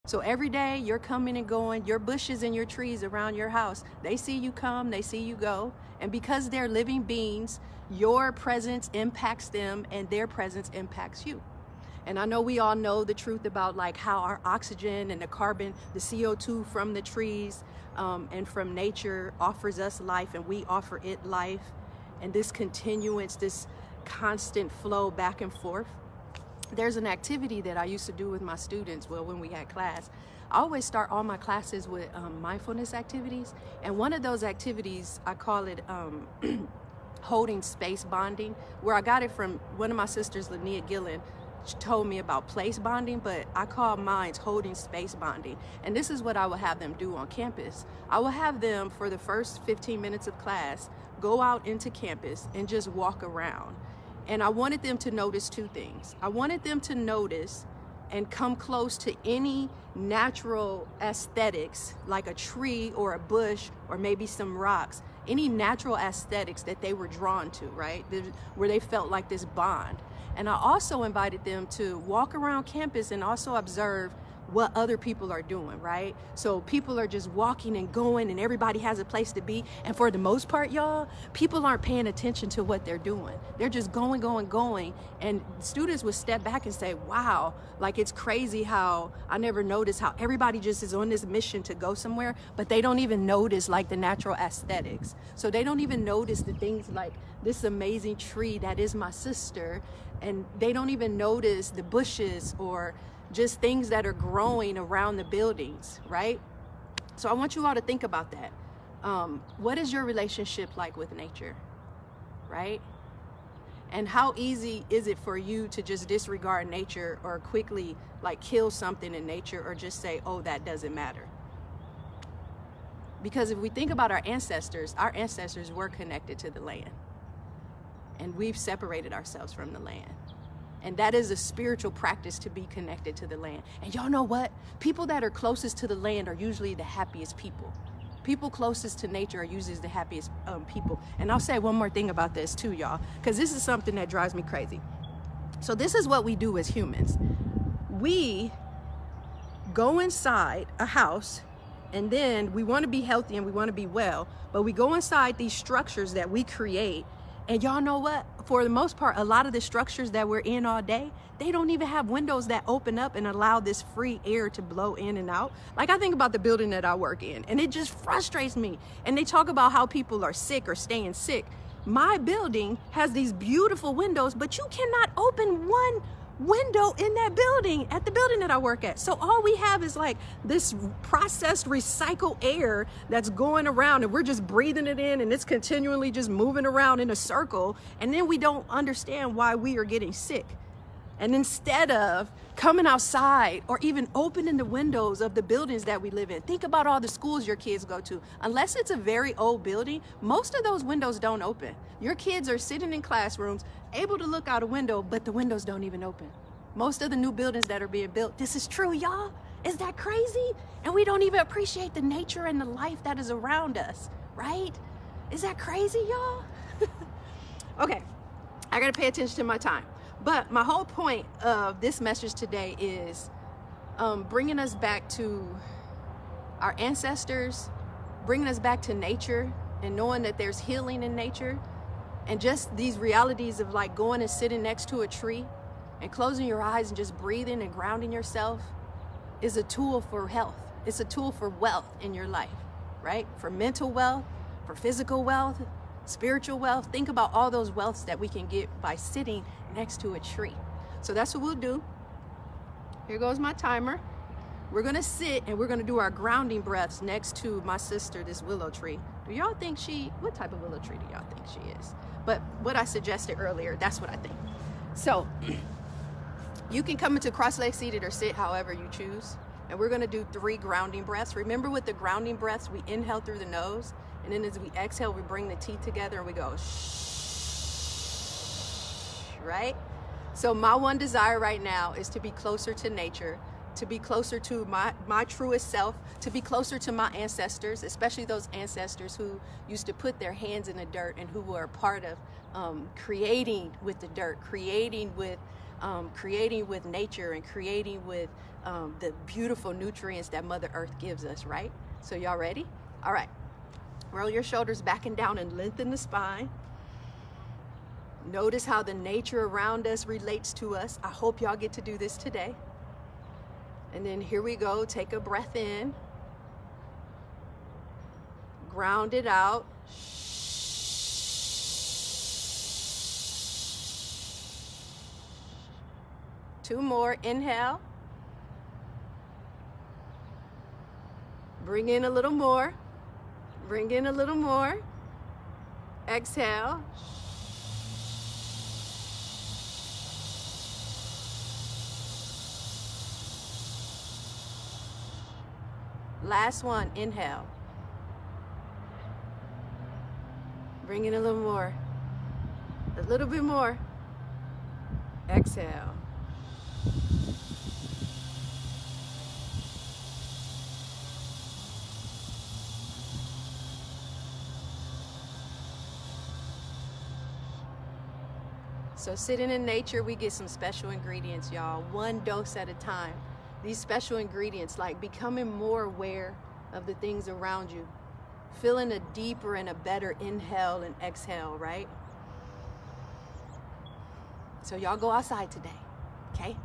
So every day you're coming and going, your bushes and your trees around your house, they see you come, they see you go. And because they're living beings, your presence impacts them and their presence impacts you. And I know we all know the truth about like how our oxygen and the carbon, the CO2 from the trees and from nature offers us life, and we offer it life. And this continuance, this constant flow back and forth. There's an activity that I used to do with my students, well, when we had class. I always start all my classes with mindfulness activities. And one of those activities, I call it holding space bonding, where I got it from one of my sisters, Linnea Gillen. She told me about place bonding, but I call mine holding space bonding. And this is what I will have them do on campus. I will have them, for the first 15 minutes of class, go out into campus and just walk around. And I wanted them to notice two things. I wanted them to notice and come close to any natural aesthetics, like a tree or a bush or maybe some rocks, any natural aesthetics that they were drawn to, right? Where they felt like this bond. And I also invited them to walk around campus and also observe what other people are doing, right? So people are just walking and going and everybody has a place to be. And for the most part, y'all, people aren't paying attention to what they're doing. They're just going, going, going. And students would step back and say, wow, like it's crazy how I never noticed how everybody just is on this mission to go somewhere, but they don't even notice like the natural aesthetics. So they don't even notice the things like this amazing tree that is my sister. And they don't even notice the bushes or just things that are growing around the buildings, right? So I want you all to think about that. What is your relationship like with nature, right? And how easy is it for you to just disregard nature or quickly like kill something in nature or just say, oh, that doesn't matter? Because if we think about our ancestors were connected to the land, and we've separated ourselves from the land. And that is a spiritual practice, to be connected to the land. And y'all know what? People that are closest to the land are usually the happiest people. People closest to nature are usually the happiest people. And I'll say one more thing about this too, y'all, because this is something that drives me crazy. So this is what we do as humans. We go inside a house, and then we want to be healthy and we want to be well, but we go inside these structures that we create. And y'all know what? For the most part, a lot of the structures that we're in all day, they don't even have windows that open up and allow this free air to blow in and out. Like I think about the building that I work in, and it just frustrates me. And they talk about how people are sick or staying sick. My building has these beautiful windows, but you cannot open one window in that building, at the building that I work at. So all we have is like this processed recycled air that's going around, and we're just breathing it in, and it's continually just moving around in a circle. And then we don't understand why we are getting sick. And instead of coming outside or even opening the windows of the buildings that we live in, think about all the schools your kids go to. Unless it's a very old building, most of those windows don't open. Your kids are sitting in classrooms, able to look out a window, but the windows don't even open. Most of the new buildings that are being built, this is true, y'all. Is that crazy? And we don't even appreciate the nature and the life that is around us, right? Is that crazy, y'all? Okay, I gotta pay attention to my time. But my whole point of this message today is bringing us back to our ancestors, bringing us back to nature and knowing that there's healing in nature, and just these realities of like going and sitting next to a tree and closing your eyes and just breathing and grounding yourself is a tool for health. It's a tool for wealth in your life, right? For mental wealth, for physical wealth, spiritual wealth. Think about all those wealths that we can get by sitting next to a tree. So that's what we'll do. Here goes my timer. We're gonna sit and we're gonna do our grounding breaths next to my sister, this willow tree. Do y'all think what type of willow tree do y'all think she is? But what I suggested earlier, that's what I think. So you can come into cross-leg seated or sit however you choose. And we're gonna do 3 grounding breaths. Remember, with the grounding breaths, we inhale through the nose, and then as we exhale, we bring the teeth together and we go shh, right? So my one desire right now is to be closer to nature, to be closer to my truest self, to be closer to my ancestors, especially those ancestors who used to put their hands in the dirt and who were a part of creating with the dirt, creating with nature, and creating with the beautiful nutrients that Mother Earth gives us, right? So y'all ready? All right. Roll your shoulders back and down and lengthen the spine. Notice how the nature around us relates to us. I hope y'all get to do this today. And then here we go. Take a breath in. Ground it out. 2 more. Inhale. Bring in a little more. Bring in a little more. Exhale. Last one. Inhale. Bring in a little more. A little bit more. Exhale. So sitting in nature, we get some special ingredients, y'all. 1 dose at a time. These special ingredients, like becoming more aware of the things around you, feeling a deeper and a better inhale and exhale, right? So y'all go outside today, okay?